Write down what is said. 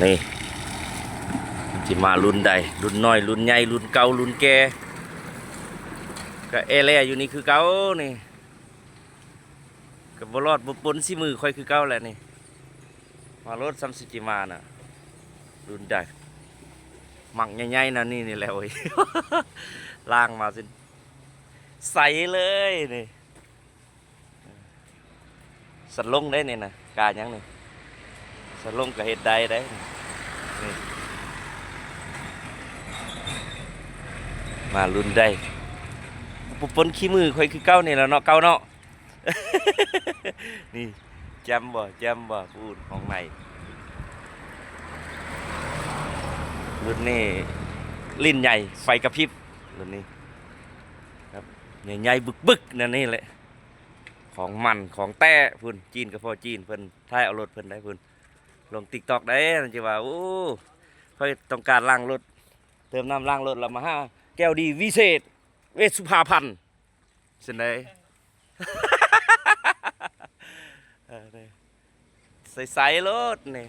นี่จิมารุ่นใดรุ่นน้อยรุ่นใหญ่รุ่นเก่ารุ่นแก่ก็เอเล่อยู่นี่คือเก่านี่กับบรอดบุปนสิมือค่อยคือเก่าแหละนี่มารถซัมซิจิมาน่ะรุ่นใดหมักใหญ่ๆนะนี่แหละโอ้ย ล่างมาสิใสเลยนี่สัตว์ลงได้นี่นะกายังนี่สัตว์ลงกับเห็ดใดได้นี่มารุ่นได้ปุปนขี้มือค่อยคือเก้านี่แล้วเนาะเก้าเนาะ นี่จำบ่พูดของใหม่รุ่นนี้ลิ้นใหญ่ไฟกระพริบรุ่นนี้ครับใหญ่ๆบึกๆนั่นนี่แหละของมันของแต้พุ่นจีนกับพ่อจีนเพิ่นท้ายเอารถเพิ่นได้พุ่นลงติ๊กตอกได้จะว่าโอ้ค่อยต้องการล้างรถเติมน้ำล้างรถแล้วมาห้าแก้วดีวิเศษเวชสุภาพันธ์เช่นได ใส่รถนี่